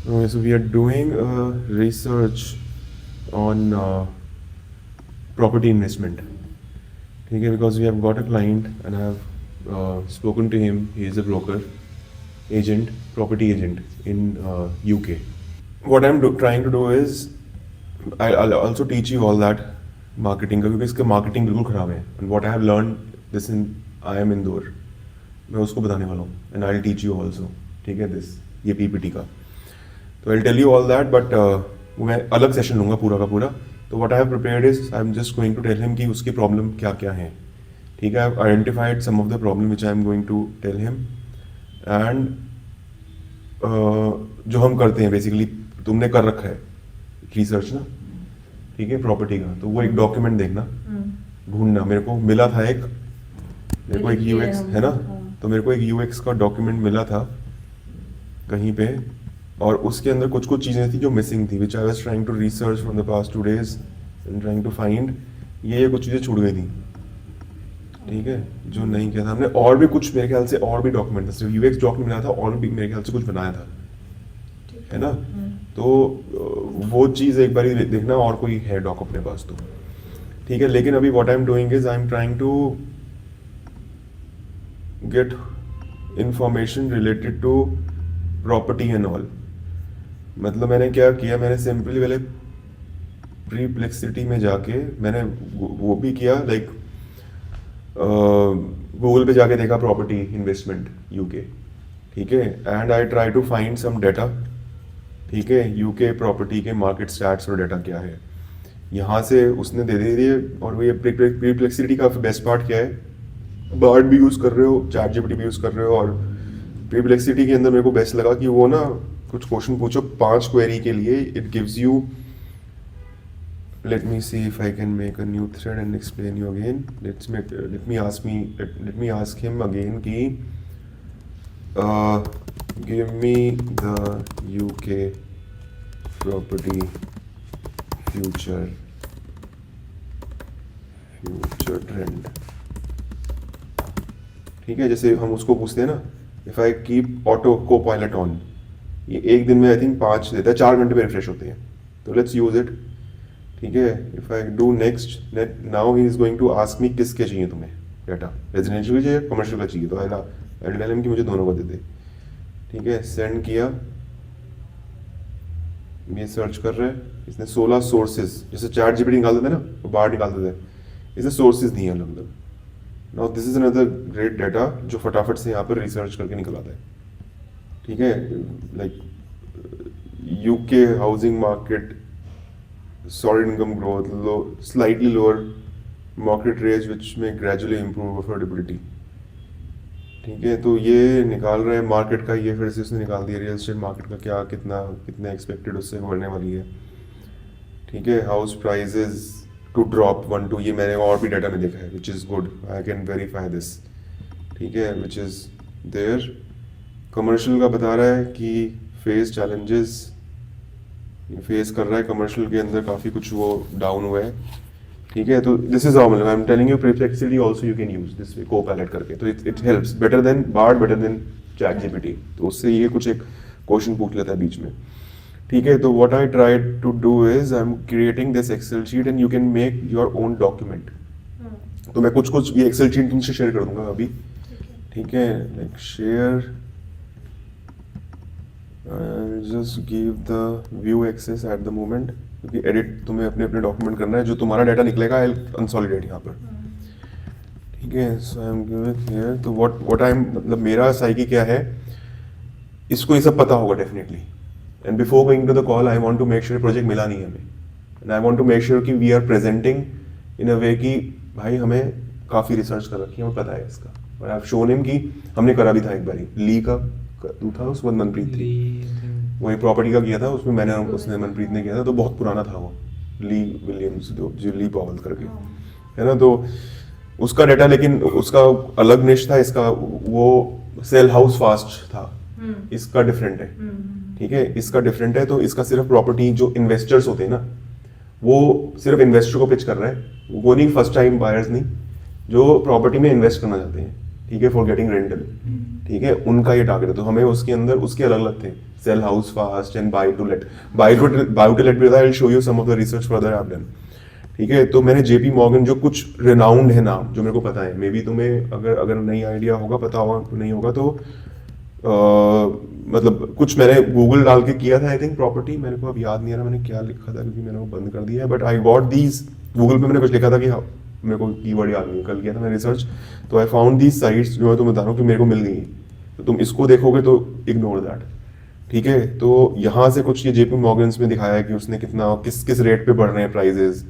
So we are doing research on property investment. ठीक है, because we have got a client and I have spoken to him. He is a broker, agent, property agent in UK. What I'm trying to do is I'll also teach you all that marketing का, क्योंकि इसका marketing बिल्कुल ख़राब है. And what I have learned this in I am Indore, मैं उसको बताने वाला हूँ. And I'll teach you also. ठीक है, this ये PPT का. तो I'll tell you all that, but मैं अलग सेशन लूँगा पूरा का पूरा. तो what I have prepared is I'm just going to tell him कि उसकी प्रॉब्लम क्या क्या है. ठीक है, I've identified some of the problem which I'm going to tell him. And जो हम करते हैं बेसिकली, तुमने कर रखा है रिसर्च ना, ठीक है, प्रॉपर्टी का, तो वो एक डॉक्यूमेंट देखना, ढूंढना. मेरे को मिला था मेरे को एक यूएक्स है ना, तो मेरे को एक यूएक्स का डॉक्यूमेंट मिला था कहीं पे, और उसके अंदर कुछ कुछ चीज़ें थी जो मिसिंग थी, which I was trying to research from the past 2 days and trying to find. ये कुछ चीज़ें छूट गई थी, ठीक है, जो नहीं किया था हमने. और भी कुछ मेरे ख्याल से और भी डॉक्यूमेंट था, सिर्फ यूएक्स डॉक्यूमेंट मिला था, और भी मेरे ख्याल से कुछ बनाया था, है ना. तो वो चीज़ एक बार देखना, और कोई है डॉक अपने पास तो ठीक है. लेकिन अभी what I am doing is I am trying to get information related to property and all. मतलब मैंने क्या किया, मैंने सिंपली पहले प्रीप्लेक्सिटी में जाके मैंने वो भी किया, लाइक गूगल पे जाके देखा प्रॉपर्टी इन्वेस्टमेंट यूके, ठीक है. And I try to find some data, ठीक है, यूके प्रॉपर्टी के मार्केट स्टैट्स और डाटा क्या है, यहाँ से उसने दे दिए. और वो ये प्रीप्लेक्सिटी का बेस्ट पार्ट क्या है, बार्ड भी यूज़ कर रहे हो, चैट जीपीटी भी यूज़ कर रहे हो, और प्रीप्लेक्सिटी के अंदर मेरे को बेस्ट लगा कि वो ना कुछ क्वेश्चन पूछो 5 क्वेरी के लिए, it gives you. Let me see if I can make a new thread and explain you again. Let me ask him again कि give me the UK property future trend. ठीक है, जैसे हम उसको पूछते हैं ना, इफ आई कीप ऑटो को पायलट ऑन, ये एक दिन में आई थिंक 5 देता है, 4 घंटे में रिफ्रेश होते हैं. तो लेट्स यूज इट, ठीक है. If I do next, now he is going to ask me किसके चाहिए तुम्हें डाटा, रेजिडेंशियल का चाहिए, कमर्शियल का चाहिए. तो आई टेल हिम कि मुझे दोनों को दे दे, ठीक है. सेंड किया, ये सर्च कर रहा है. इसने 16 सोर्सेज, जैसे चैट जीपीटी निकाल देते ना, वो बाहर निकाल देते हैं, इसने सोर्सेज दिए अलग अलग. Now this is another great data जो फटाफट से यहाँ पर रिसर्च करके निकल आता है, ठीक है. Like UK housing market, solid income growth, low slightly lower market rate which में ग्रेजुअली इम्प्रूव अफोर्डेबिलिटी, ठीक है. तो ये निकाल रहा है मार्केट का, ये फिर से उसने निकाल दिया रियल एस्टेट मार्केट का क्या कितना एक्सपेक्टेड उससे बढ़ने वाली है, ठीक है. हाउस प्राइजेज टू ड्रॉप 1-2, ये मैंने और भी डाटा में देखा है, which is good, I can verify this, ठीक है, विच इज़ देयर. कमर्शियल का बता रहा है कि फेस चैलेंजेस फेस कर रहा है, कमर्शियल के अंदर काफ़ी कुछ वो डाउन हुआ है, ठीक है. तो this is how I am telling you, perplexity also you can use this way, copilot करके. तो it helps better than Bard, better than chat GPT. तो उससे ये कुछ एक क्वेश्चन पूछ लेता है बीच में, ठीक है. तो what I try to do is I am creating this excel sheet and you can make your own document. तो मैं कुछ ये एक्सेल शीट तुमसे शेयर कर दूंगा अभी, ठीक है. Like share, just give the view access at the moment, क्योंकि एडिट तुम्हें अपने अपने डॉक्यूमेंट करना है. जो तुम्हारा डाटा निकलेगा आई कंसोलिडेट यहाँ पर, ठीक है. सो आई एम गिविंग हियर. तो व्हाट आई एम, मतलब मेरा साइकी क्या है, इसको ये सब पता होगा definitely. And before going to the call I want to make sure project मिला नहीं हमें, and I want to make sure कि we are presenting in a way कि भाई हमें काफ़ी रिसर्च कर रखी है, हमें पता है इसका. और आई हैव शोन हिम कि हमने करा भी था एक बारी, ली का था, उस वक्त मनप्रीत थी, वही प्रॉपर्टी का किया था, उसमें मैंने उसने मनप्रीत ने किया था. तो बहुत पुराना था वो, ली विलियम्स जो ली पॉवल करके, है ना. तो उसका डाटा, लेकिन उसका अलग निश था, इसका वो सेल हाउस फास्ट था, इसका डिफरेंट है, ठीक है. इसका डिफरेंट है. तो इसका सिर्फ प्रॉपर्टी, जो इन्वेस्टर्स होते हैं ना, वो सिर्फ इन्वेस्टर को पिच कर रहा है, वो नहीं फर्स्ट टाइम बायर्स नहीं, जो प्रॉपर्टी में इन्वेस्ट करना चाहते हैं, ठीक है, फॉर गेटिंग रेंटल, ठीक है, उनका ये टारगेट है। तो हमें उसके अंदर उसके अलग अलग थे, sell house fast and buy to let. Buy to let भी था, I will show you some of the research further I have done, ठीक है। तो मैंने जेपी मॉर्गन, जो कुछ रिनाउंड है नाम, जो मेरे को पता है, मे बी तुम्हें अगर अगर नहीं आइडिया होगा, पता होगा नहीं होगा तो मतलब कुछ मैंने गूगल डाल के किया था, आई थिंक प्रॉपर्टी, मेरे को अब याद नहीं आ रहा मैंने क्या लिखा था क्योंकि मैंने वो बंद कर दिया है, but I got these, Google पे मैंने कुछ लिखा था कि हाँ, मेरे को कीवर्ड याद नहीं, कल किया था मैंने रिसर्च, तो आई फाउंड दीज साइट्स जो मैं तुम्हें बता रहा हूँ कि मेरे को मिल गई। तो तुम इसको देखोगे तो इग्नोर दैट, ठीक है। तो यहाँ से कुछ ये जेपी मॉर्गन्स में दिखाया है कि उसने कितना किस किस रेट पे बढ़ रहे हैं प्राइजेस,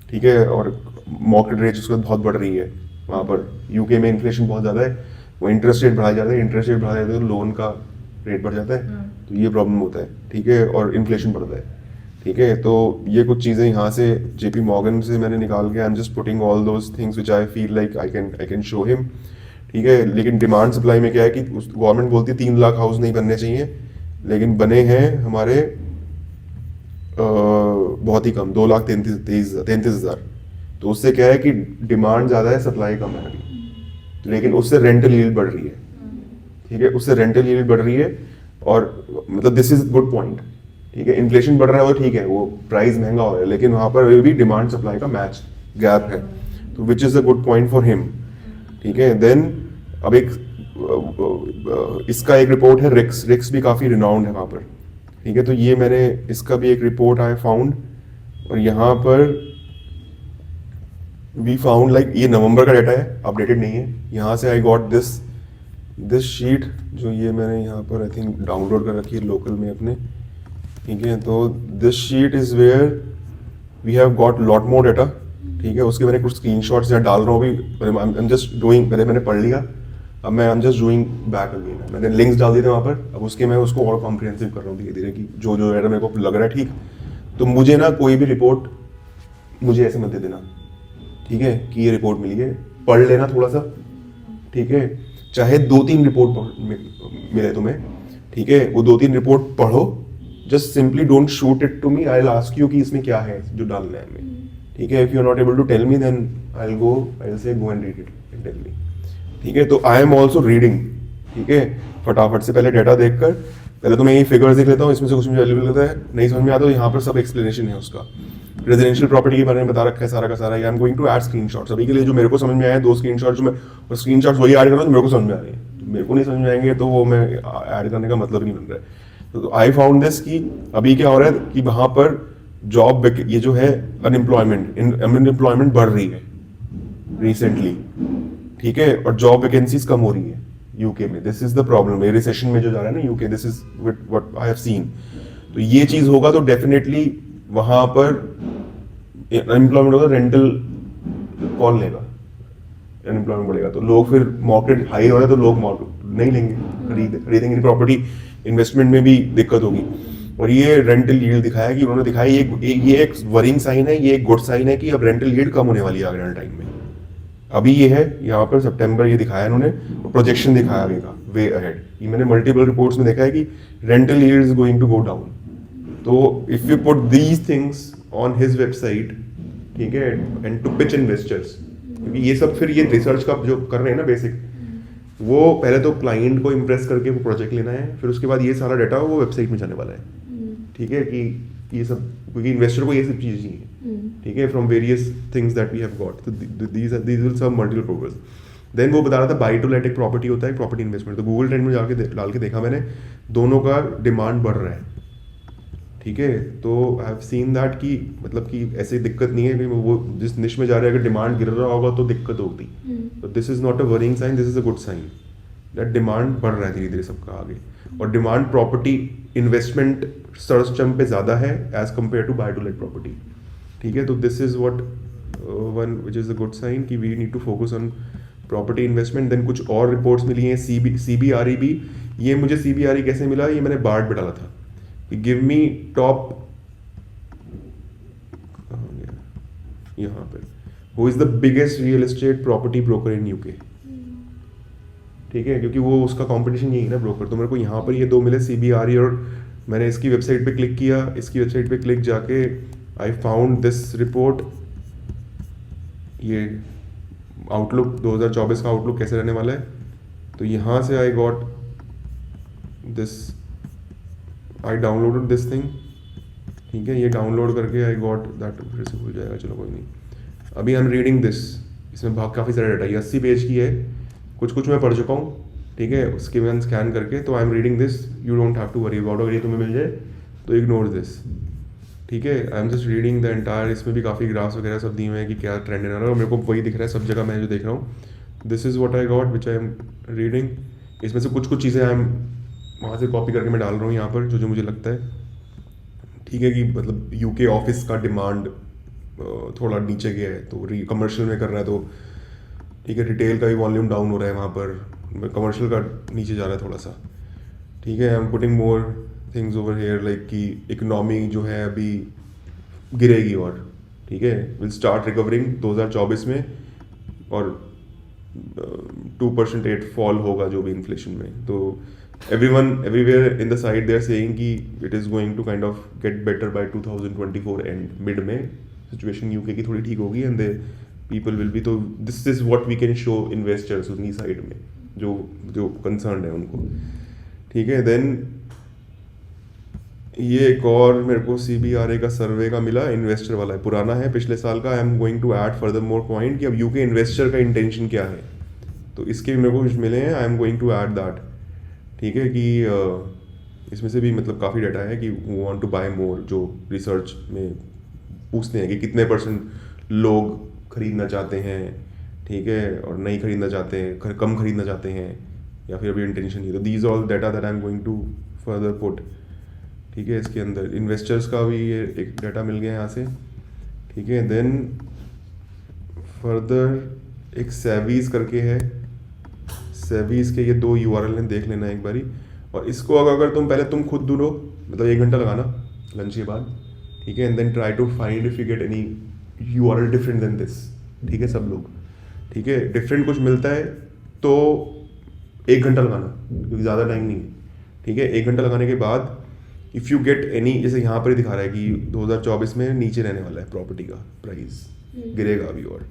ठीक है, और मार्केट रेट उसके बहुत बढ़ रही है वहाँ पर। यूके में इन्फ्लेशन बहुत ज़्यादा है, वो इंटरेस्ट रेट बढ़ाया जाता है, इंटरेस्ट रेट बढ़ाया जाता है तो लोन का रेट बढ़ जाता है, तो ये प्रॉब्लम होता है, ठीक है, और इन्फ्लेशन बढ़ता है, ठीक है। तो ये कुछ चीज़ें यहाँ से जेपी मॉर्गन से मैंने निकाल के, I am just putting all those things which I feel like I can show him, ठीक है। लेकिन डिमांड सप्लाई में क्या है कि गवर्नमेंट बोलती है 3 लाख हाउस नहीं बनने चाहिए, लेकिन बने हैं हमारे बहुत ही कम, 2,33,000। तो उससे क्या है कि डिमांड ज़्यादा है, सप्लाई कम है अभी, लेकिन उससे रेंटल यील्ड बढ़ रही है, ठीक है, उससे रेंटल यील्ड बढ़ रही है। और मतलब दिस इज गुड पॉइंट, ठीक है, इन्फ्लेशन बढ़ रहा है वो ठीक है, वो प्राइस महंगा हो रहा है, लेकिन वहाँ पर भी डिमांड सप्लाई का मैच गैप है, तो विच is a good point for him, ठीक है। देन अब एक इसका एक रिपोर्ट है, रिक्स भी काफ़ी रिनाउंड है वहाँ पर, ठीक है। तो ये मैंने इसका भी एक रिपोर्ट आई फाउंड, और यहाँ पर वी फाउंड लाइक ये नवंबर का डाटा है, अपडेटेड नहीं है। यहाँ से आई गॉट दिस शीट, जो ये मैंने यहाँ पर आई थिंक डाउनलोड कर रखी है लोकल में अपने, ठीक है। तो this sheet is where we have got lot more data, ठीक है। उसके मैंने कुछ स्क्रीनशॉट्स यहाँ डाल रहा हूँ अभी, आई एम जस्ट डूइंग, पहले मैंने पढ़ लिया, अब मैं I am just doing back again, मैंने लिंक्स डाल दिए थे वहाँ पर, अब उसके मैं उसको और कॉम्प्रिहेंसिव कर रहा हूँ धीरे धीरे कि जो जो डाटा मेरे को लग रहा है ठीक। तो मुझे ना कोई भी रिपोर्ट मुझे ऐसे मत दे देना, ठीक है, कि ये रिपोर्ट मिली है, पढ़ लेना थोड़ा सा, ठीक है, चाहे 2-3 रिपोर्ट मिले तुम्हें, ठीक है, वो 2-3 रिपोर्ट पढ़ो, just simply don't shoot it to me, I will ask you कि इसमें क्या है जो डालना है हमें, ठीक है। If you are not able to tell me then I will say go and read it and tell me, ठीक है। तो आई एम ऑल्सो रीडिंग, ठीक है, फटाफट से पहले डाटा देखकर, पहले तो मैं ये फिगर्स देख लेता हूँ, इसमें से कुछ मुझे अवेलेबल होता है, नहीं समझ में आता तो यहाँ पर सब एक्सप्लेनेशन है उसका, रेजिडेंशियल प्रॉपर्टी के बारे में बता रखा है सारा का सारा। I am going to add screenshots अभी के लिए, जो मेरे को समझ में आया है 2 स्क्रीनशॉट जो मैं, और स्क्रीनशॉट्स वही ऐड कर रहा हूँ जो मेरे को समझ में आ रही है, मेरे को नहीं समझ में आएंगे तो वो मैं ऐड करने का मतलब नहीं बन रहा है। तो आई फाउंड दिस कि अभी क्या हो रहा है कि वहाँ पर जॉब, ये जो है अनएम्प्लॉयमेंट बढ़ रही है रिसेंटली, ठीक है, और जॉब वैकेंसीज कम हो रही है यूके में। दिस इज द प्रॉब्लम, ये रिसेशन में जो जा रहा है ना UK, this is what I have seen. तो ये चीज होगा तो डेफिनेटली वहां पर अनएम्प्लॉयमेंट होगा, रेंटल कौन लेगा, अनएम्प्लॉयमेंट बढ़ेगा तो लोग, फिर मार्केट हाई हो रहा है तो लोग नहीं लेंगे, खरीदेंगे प्रॉपर्टी, इन्वेस्टमेंट में भी दिक्कत होगी। और ये रेंटल यील्ड दिखाया कि उन्होंने दिखाया ये एक वरिंग साइन है, ये एक गुड साइन है कि अब रेंटल यील्ड कम होने वाली है आगे वाले टाइम में। अभी ये है यहाँ पर सितंबर ये दिखाया इन्होंने, प्रोजेक्शन दिखाया आगे का वे अहेड, ये मैंने मल्टीपल रिपोर्ट्स में देखा है कि rental yield is going to go down. तो if you put these things on his website, ठीक है, एंड टू पिच इन्वेस्टर्स, क्योंकि ये सब फिर ये रिसर्च का जो कर रहे हैं ना बेसिक, वो पहले तो क्लाइंट को इम्प्रेस करके वो प्रोजेक्ट लेना है, फिर उसके बाद ये सारा डाटा वो वेबसाइट में जाने वाला है, ठीक है, कि ये सब, क्योंकि इन्वेस्टर को ये सब चीज़ चाहिए, ठीक है, from various things that we have got, तो these will serve multiple purpose. Then वो बता रहा था बाई टू लेट एक प्रॉपर्टी होता है, प्रॉपर्टी इन्वेस्टमेंट, तो गूगल ट्रेंड में जाके डाल के देखा मैंने, दोनों का डिमांड बढ़ रहा है, ठीक है। तो आई हैव सीन दैट कि मतलब कि ऐसी दिक्कत नहीं है कि वो जिस निश में जा रहे हैं अगर डिमांड गिर रहा होगा तो दिक्कत होती, तो this is not a worrying sign, this is a good sign that demand बढ़ रहा है धीरे धीरे सबका आगे, और demand property investment search term पे ज़्यादा है as compare to buy to let property, ठीक है। तो this is what one which is a good sign कि we need to focus on property investment. Then कुछ और रिपोर्ट्स मिली हैं, CBRE भी, ये मुझे CBRE कैसे मिला, ये मैंने बार्ड पे डाला था कि गिव मी टॉप, यहाँ पे, who is the biggest real estate property broker in UK, ठीक है, क्योंकि वो उसका कंपटीशन यही है ना ब्रोकर। तो मेरे को यहाँ पर ये 2 मिले, CBRE, और मैंने इसकी वेबसाइट पे क्लिक किया, इसकी वेबसाइट पे क्लिक जाके आई फाउंड दिस रिपोर्ट, ये आउटलुक 2024 का आउटलुक कैसे रहने वाला है, तो यहाँ से I got this, I downloaded this thing, ठीक है, ये डाउनलोड करके आई गॉट दैट, फिर से भूल जाएगा, चलो कोई नहीं। अभी आई एम रीडिंग दिस, इसमें भाग काफ़ी सारा डाटा, ये 80 पेज की है, कुछ कुछ मैं पढ़ चुका हूँ, ठीक है, उसके मैं स्कैन करके, तो I am reading this, you don't have to worry about, अगर ये तुम्हें मिल जाए तो इग्नोर दिस, ठीक है। I am just reading the entire, इसमें भी काफ़ी ग्राफ्स वगैरह सब दिए हुए हैं कि क्या ट्रेंड है, और मेरे को वही दिख रहा है सब जगह, मैं जो देख रहा हूँ, this is what I got which I am reading. इसमें से कुछ कुछ चीज़ें आई एम वहाँ से कॉपी करके मैं डाल रहा हूँ यहाँ पर, जो जो मुझे लगता है, ठीक है, कि मतलब यूके ऑफिस का डिमांड थोड़ा नीचे गया है, तो कमर्शियल में कर रहा है, तो ठीक है, रिटेल का भी वॉल्यूम डाउन हो रहा है वहाँ पर, कमर्शियल का नीचे जा रहा है थोड़ा सा, ठीक है। आई am putting more things over here, like कि इकोनॉमी जो है अभी गिरेगी, और ठीक है, विल स्टार्ट रिकवरिंग 2024 में, और 2% रेट फॉल होगा जो भी इन्फ्लेशन में, तो everyone everywhere in the side they are saying कि it is going to kind of get better by 2024 end, mid में situation UK की थोड़ी ठीक होगी, and the people will be, तो this is what we can show investors उन्हीं side में जो जो concerned है उनको, ठीक है। देन ये एक और मेरे को CBRA का सर्वे का मिला, इन्वेस्टर वाला है, पुराना है, पिछले साल का। I am going to add further more point कि अब यूके इन्वेस्टर का इंटेंशन क्या है, तो इसके भी मेरे को कुछ मिले हैं, I am going to add that, ठीक है, कि इसमें से भी मतलब काफ़ी डाटा है कि वो वांट टू बाय मोर, जो रिसर्च में पूछते हैं कि कितने % लोग खरीदना चाहते हैं, ठीक है, और नहीं खरीदना चाहते हैं, कम खरीदना चाहते हैं, या फिर अभी इंटेंशन नहीं, तो these all data that I am going to further put, ठीक है। इसके अंदर इन्वेस्टर्स का भी ये एक डाटा मिल गया यहाँ से, ठीक है। देन फर्दर एक सेवीज करके है, सेवीज के ये 2 URL हैं, देख लेना एक बारी, और इसको अगर तुम पहले तुम खुद ढूंढो, मतलब 1 घंटा लगाना लंच के बाद, ठीक है, and then try to find if you get any URL different than this, ठीक है, सब लोग, ठीक है, डिफरेंट कुछ मिलता है तो 1 घंटा लगाना, क्योंकि ज़्यादा टाइम नहीं है, ठीक है। 1 घंटा लगाने के बाद इफ़ यू गेट एनी, जैसे यहाँ पर ही दिखा रहा है कि 2024 में नीचे रहने वाला है प्रॉपर्टी का प्राइस, गिरेगा अभी और,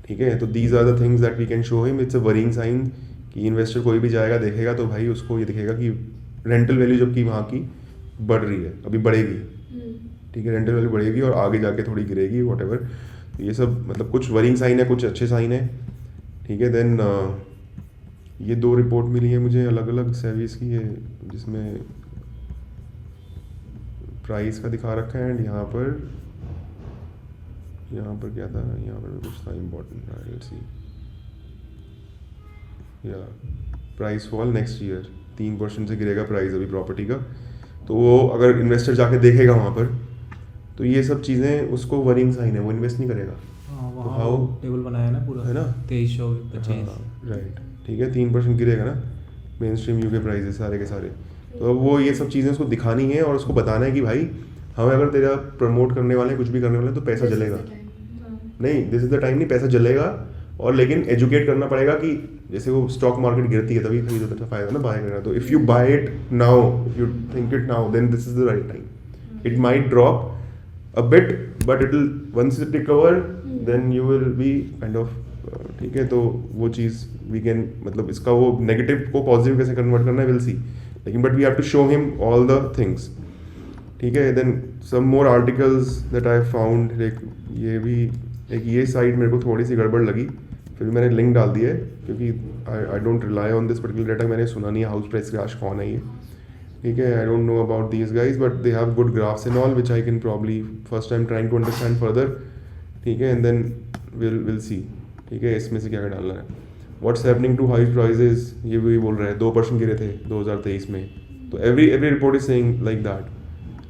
ठीक है। तो these are the things that we can show him, it's a worrying sign कि इन्वेस्टर कोई भी जाएगा देखेगा तो भाई उसको ये दिखेगा कि रेंटल वैल्यू जबकि वहाँ की बढ़ रही है, अभी बढ़ेगी, ठीक है, रेंटल वैल्यू बढ़ेगी और आगे जाके थोड़ी गिरेगी, वॉट एवर। तो ये सब मतलब कुछ वरिंग साइन है, कुछ अच्छे साइन है, ठीक है। देन ये 2 रिपोर्ट मिली है मुझे अलग अलग सेवीज की, है जिसमें प्राइस का दिखा रखा है, एंड यहाँ पर क्या था, यहाँ पर कुछ था इम्पोर्टेंट, लेट्स सी, या प्राइस फॉल नेक्स्ट ईयर 3% से गिरेगा प्राइस अभी प्रॉपर्टी का, तो वो अगर इन्वेस्टर जाके देखेगा वहाँ पर, तो ये सब चीज़ें उसको वरिंग साइन है, वो इन्वेस्ट नहीं करेगा। तो हाउ टेबल बनाया ना पूरा, है ना, 2325, राइट, ठीक है, 3% गिरेगा ना मेन स्ट्रीम यूके प्राइस सारे के सारे, तो वो ये सब चीज़ें उसको दिखानी है और उसको बताना है कि भाई हमें अगर तेरा प्रमोट करने वाले हैं, कुछ भी करने वाले हैं, तो पैसा जलेगा, नहीं दिस इज द टाइम नहीं, पैसा जलेगा, और लेकिन एजुकेट करना पड़ेगा कि जैसे वो स्टॉक मार्केट गिरती है तभी खरीदो, तो फायदा ना बाय करना, तो if you buy it now, if you think it now, then this is the right time, it might drop a bit but it will once it recover then you will be kind of, ठीक है। तो वो चीज़ we can, मतलब इसका वो negative को positive कैसे convert करना है विल सी, लेकिन but we have to show him all the things, ठीक है। Then some more articles that I found, like ये भी एक ये साइट मेरे को थोड़ी सी गड़बड़ लगी, फिर मैंने लिंक डाल दिया है क्योंकि I don't rely on this particular data, मैंने सुना नहीं हाउस प्राइस क्रैश कौन है ये, ठीक है, I don't know about these guys, but they have good graphs and all which I can probably first time trying to understand further, ठीक है, एंड देन विल सी, ठीक है, इसमें से क्या क्या डालना है। What's happening to house prices, ये भी बोल रहे हैं 2% गिरे थे 2023 में, तो every report is saying like that,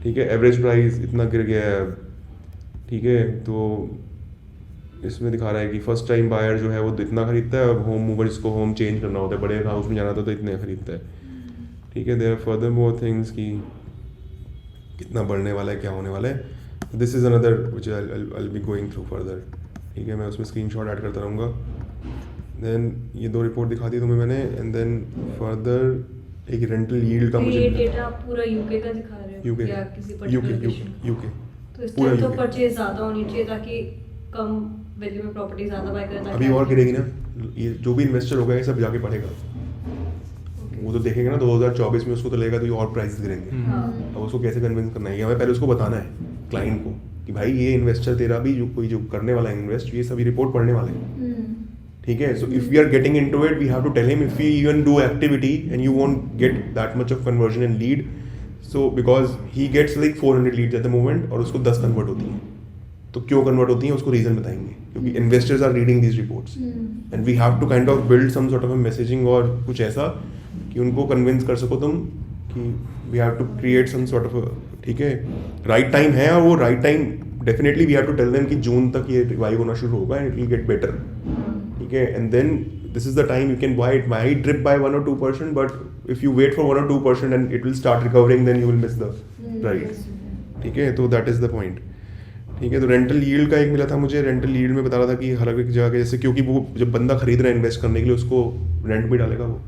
ठीक है, एवरेज प्राइस इतना गिर गया है, ठीक है। तो इसमें दिखा रहा है कि फर्स्ट टाइम बायर जो है वो इतना खरीदता है, अब होम मूवर जिसको होम चेंज करना होता है, बड़े हाउस में जाना था तो इतने खरीदता है, ठीक है। देयर फर्दर मोर थिंग्स कि कितना बढ़ने वाला है, क्या होने वाला है, this is another which I be going through further, ठीक है, मैं उसमें स्क्रीनशॉट ऐड करता रहूँगा। देन ये 2 रिपोर्ट दिखा दी तुम्हें मैंने, एंड देन फर्दर एक रेंटल यील्ड का मुझे, ये डेटा पूरा यूके का दिखा रहे हो यूके, या किसी पर्टिकुलर देश? यूके, तो इस पूरा टाइम तो UK। परचेज ज़्यादा होनी चाहिए ताकि कम वैल्यू में प्रॉपर्टी ज़्यादा बाय करें, ताकि अभी और आगे- गिरेगी ना, ये जो भी इन्वेस्टर होगा ये सब जाके पढ़ेगा, वो तो देखेगा ना 2024 में, उसको तो लगेगा तो ये और प्राइस गिरेंगे। हाँ अब उसको कैसे कन्विंस करना है, ये हमें पहले उसको बताना है क्लाइंट को कि भाई ये इन्वेस्टर तेरा भी जो करने वाला है इन्वेस्ट, ये सभी रिपोर्ट पढ़ने वाले हैं, ठीक है। So if we are getting into it, we have to tell him if we even do activity and you won't get that much of conversion and lead, so because he gets like 400 leads at the moment और उसको 10 convert होती हैं, तो क्यों convert होती हैं उसको reason बताएंगे, क्योंकि investors are reading these reports and we have to kind of build some sort of messaging और कुछ ऐसा कि उनको कन्विंस कर सको तुम कि we have to create some sort of, ठीक है। राइट टाइम है, और वो right time definitely we have to tell them कि जून तक ये रिवाइव होना शुरू होगा and it will get better, ठीक है। And then this is the time you can buy it, might drop by 1 or 2%, but if you wait for 1 or 2% and it will start recovering, then you will miss the price, ठीक है। तो that is the point, ठीक है। तो rental yield का एक मिला था मुझे, रेंटल यील्ड में बता रहा था कि हर एक जगह जैसे, क्योंकि वो जब बंदा खरीद रहा है इन्वेस्ट करने के लिए, उसको रेंट भी डालेगा वो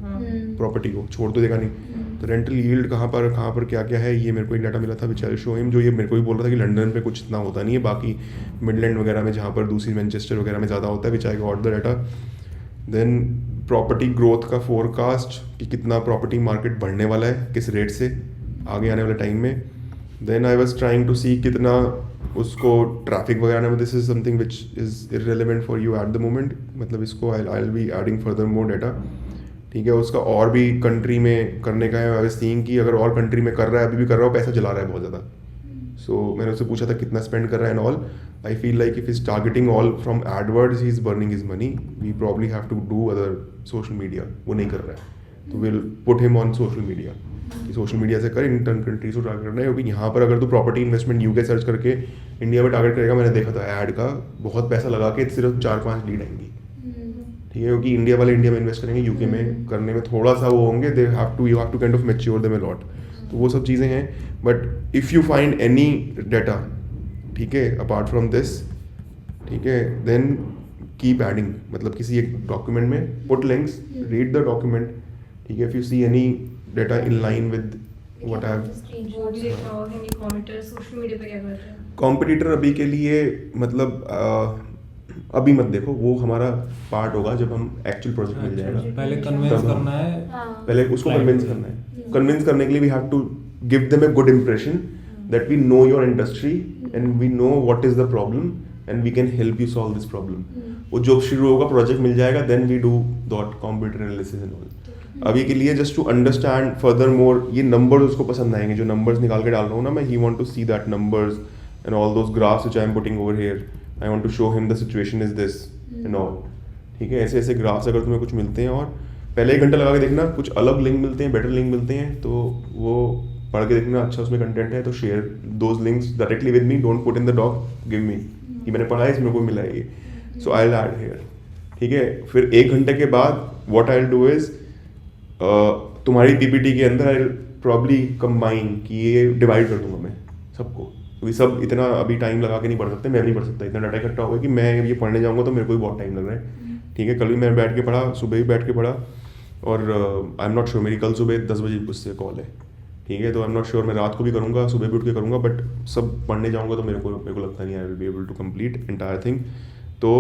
प्रॉपर्टी को, छोड़ तो देगा नहीं। तो रेंटल यील्ड कहाँ पर क्या क्या है, ये मेरे को एक डाटा मिला था विच आई शो हिम, जो ये मेरे को भी बोल रहा था कि लंदन पे कुछ इतना होता नहीं है, बाकी मिडलैंड वगैरह में जहाँ पर दूसरी मैनचेस्टर वगैरह में ज़्यादा होता है, which I got the data. Then property growth का फोरकास्ट कि कितना प्रॉपर्टी मार्केट बढ़ने वाला है, किस रेट से आगे आने वाले टाइम में। Then I was trying to see कितना उसको ट्रैफिक वगैरह में, this is something which is irrelevant for you at the moment, मतलब इसको I will be adding further more data, ठीक है। उसका और भी कंट्री में करने का है, आई वाज सीइंग कि अगर और कंट्री में कर रहा है, अभी भी कर रहा हो, पैसा जला रहा है बहुत ज़्यादा। सो मैंने उससे पूछा था कितना स्पेंड कर रहा है and all, I feel like if is targeting all from AdWords, he is burning his money, we probably have to do other social media, वो नहीं कर रहा है, तो will put him on social media, कि सोशल मीडिया से कर, intern countries को टारगेट करना है, क्योंकि यहाँ पर अगर तो प्रॉपर्टी इन्वेस्टमेंट यूके सर्च करके इंडिया में टारगेट करेगा, मैंने देखा था ऐड का, बहुत पैसा लगा के सिर्फ 4-5 लीड आएंगी, ठीक है। क्योंकि इंडिया वाले इंडिया में इन्वेस्ट करेंगे, यूके में करने में थोड़ा सा वो होंगे, you have to kind of mature them a lot, तो वो सब चीज़ें हैं। But if you find any data, ठीक है, अपार्ट फ्रॉम दिस, ठीक है, देन कीप एडिंग, मतलब किसी एक डॉक्यूमेंट में put links, read the document, ठीक है। If you see any data in line with what I social media पे क्या कर रहे हैं कॉम्पिटिटर, अभी के लिए मतलब अभी मत देखो, वो हमारा पार्ट होगा जब हम एक्चुअल प्रोजेक्ट मिल जाएगा, पहले कन्विंस तब हम- करना है, पहले उसको Client कन्विंस को। करना है, कन्विंस करने के लिए we have to give them a good impression that we know your industry and we know what is the problem and we can help you solve this problem. वो जो शुरू होगा, प्रोजेक्ट मिल जाएगा, then we do dot competitor analysis and all. अभी के लिए just to understand further more, ये नंबर्स उसको पसंद आएंगे, जो नंबर्स निकाल के डाल रहा हूँ ना मैं, he want to see that numbers and all those graphs which I am putting over here, I want to show him the situation is this and all, ठीक है। ऐसे ऐसे ग्राफ्स अगर तुम्हें कुछ मिलते हैं, और पहले 1 घंटा लगा के देखना, कुछ अलग लिंक मिलते हैं, बेटर लिंक मिलते हैं, तो वो पढ़ के देखना, अच्छा उसमें कंटेंट है तो share those links directly with me, don't put in the doc, give me कि मैंने पढ़ा है, इसमें को मिला है ये, so I will add here, ठीक है। फिर 1 घंटे के बाद what I will do is, तुम्हारी पीपीटी के अंदर आई विल प्रॉब्ली कंबाइन कि ये डिवाइड कर दूंगा मैं सबको, क्योंकि सब इतना अभी टाइम लगा के नहीं पढ़ सकते, मैं भी नहीं पढ़ सकता, इतना डाटा इकट्ठा होगा कि मैं ये पढ़ने जाऊँगा तो मेरे को भी बहुत टाइम लग रहा है, ठीक है। कल भी मैं बैठ के पढ़ा, सुबह भी बैठ के पढ़ा, और आई एम नॉट श्योर, मेरी कल सुबह 10 बजे उससे कॉल है, ठीक है। तो आई एम नॉट श्योर मैं रात को भी करूँगा, सुबह भी उठ के करूँगा, बट सब पढ़ने जाऊँगा तो मेरे को लगता नहीं I will be able to complete entire thing. तो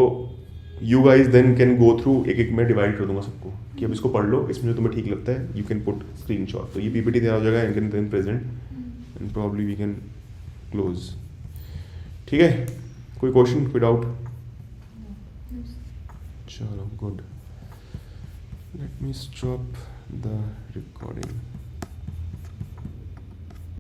you guys then can go through, एक एक में डिवाइड कर दूंगा सबको कि अब इसको पढ़ लो, इसमें जो तुम्हें ठीक लगता है यू कैन पुट स्क्रीनशॉट, तो ये पीपीटी तैयार हो जाएगा, you can then present and probably we can close, ठीक है। कोई क्वेश्चन, कोई डाउट? चलो good, let me stop the recording.